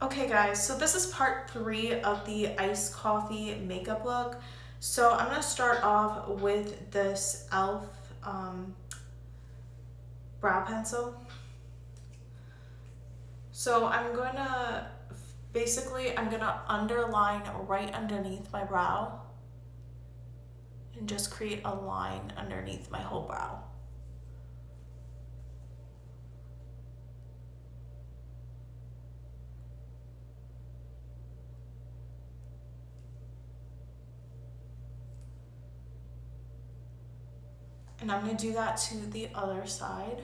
Okay guys, so this is part 3 of the iced coffee makeup look. So I'm going to start off with this e.l.f. Brow pencil. So I'm going to, underline right underneath my brow and just create a line underneath my whole brow. And I'm going to do that to the other side.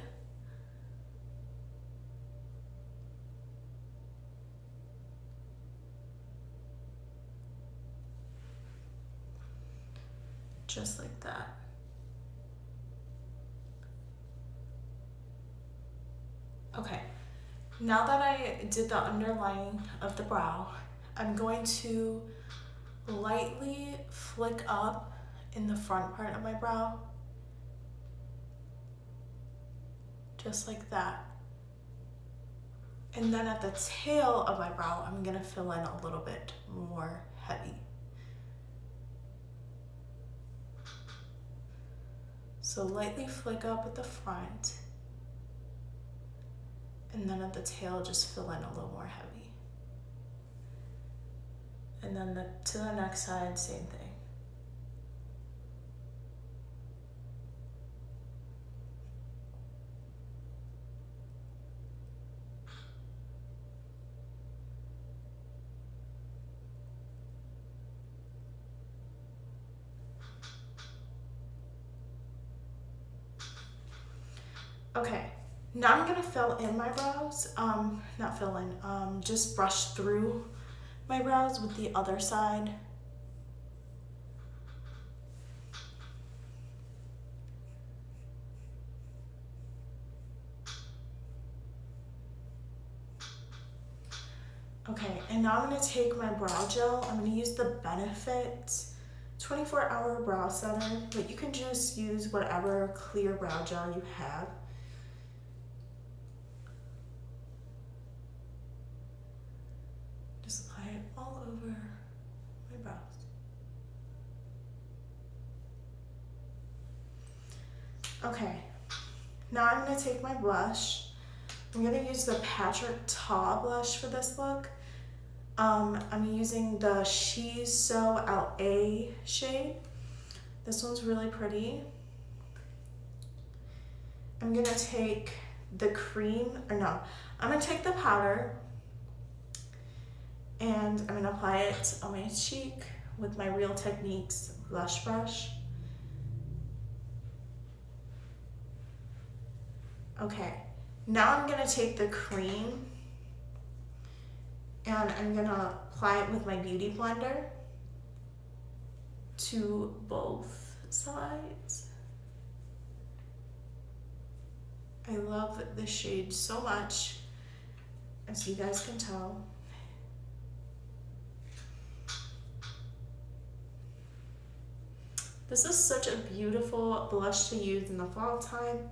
Just like that. Okay, now that I did the underlining of the brow, I'm going to lightly flick up in the front part of my brow, just like that. And then at the tail of my brow, I'm gonna fill in a little bit more heavy. So lightly flick up at the front, and then at the tail, just fill in a little more heavy. And then to the next side, same thing. Okay, now I'm gonna fill in my brows, not fill in, just brush through my brows with the other side. Okay, and now I'm gonna take my brow gel. I'm gonna use the Benefit 24-hour brow setter, but you can just use whatever clear brow gel you have. Just apply it all over my brows. Okay, now I'm gonna take my blush. I'm gonna use the Patrick Ta blush for this look. I'm using the She's So LA shade. This one's really pretty. I'm gonna take the I'm gonna take the powder and I'm gonna apply it on my cheek with my Real Techniques blush brush. Okay, now I'm gonna take the cream and I'm gonna apply it with my Beauty Blender to both sides. I love this shade so much, as you guys can tell. This is such a beautiful blush to use in the fall time.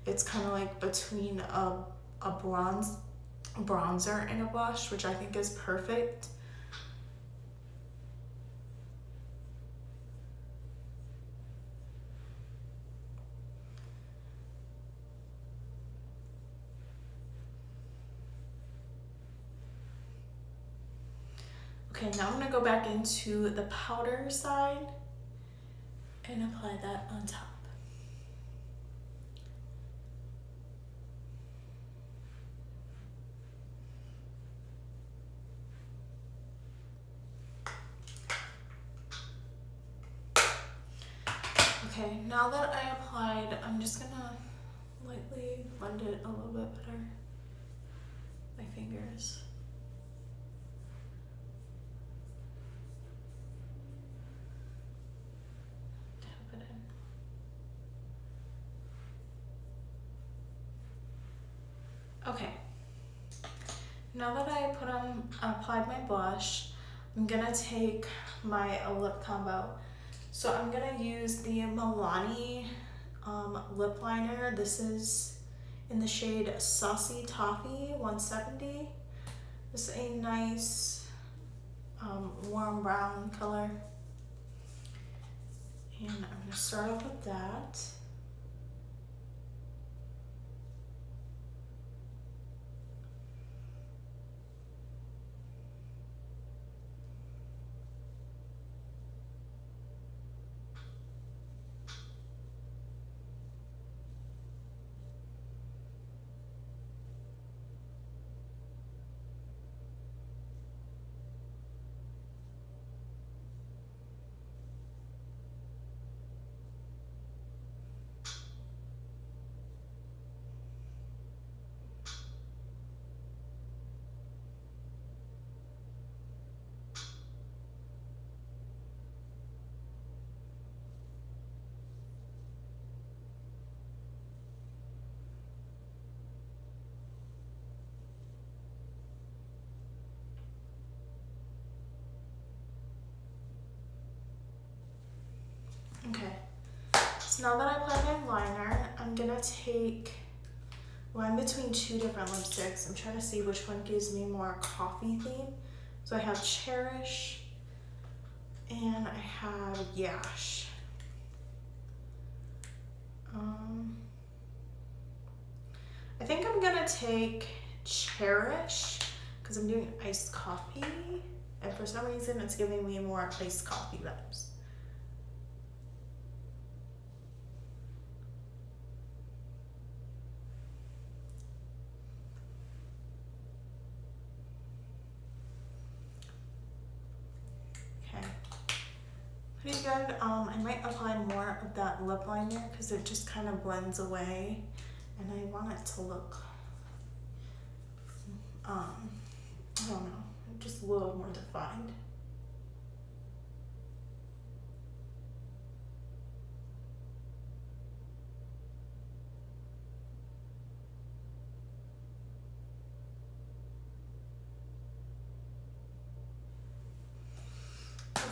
It's kind of like between a bronzer and a blush, which I think is perfect. Okay, now I'm gonna go back into the powder side and apply that on top. Okay, now that I applied, I'm just gonna lightly blend it a little bit better. My fingers. Tap it in. Okay. Now that I applied my blush, I'm gonna take my lip combo. So I'm gonna use the Milani lip liner. This is in the shade Saucy Toffee 170. This is a nice warm brown color. And I'm going to start off with that. Okay, so now that I applied my liner, I'm gonna take, well, I'm between two different lipsticks. I'm trying to see which one gives me more coffee theme. So I have Cherish and I have Yash. I think I'm gonna take Cherish because I'm doing iced coffee, and for some reason it's giving me more iced coffee vibes. Okay, pretty good. I might apply more of that lip liner because it just kind of blends away, and I want it to look, I don't know, just a little more defined.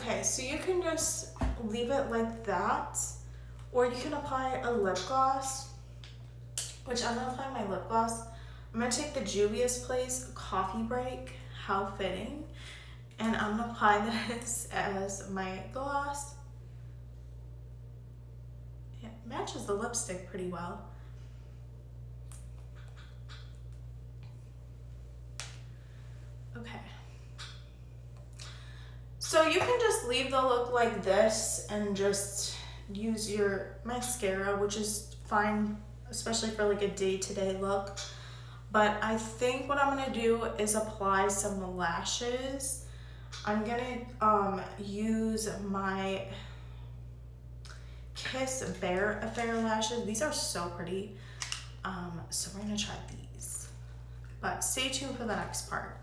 Okay, so you can just leave it like that, or you can apply a lip gloss, which I'm gonna apply my lip gloss. I'm gonna take the Juvia's Place Coffee Break, How Fitting, and I'm gonna apply this as my gloss. It matches the lipstick pretty well. Okay. So you can just leave the look like this and just use your mascara, which is fine, especially for like a day-to-day look. But I think what I'm gonna do is apply some lashes. I'm gonna use my Kiss Bear Affair lashes. These are so pretty. So we're gonna try these. But stay tuned for the next part.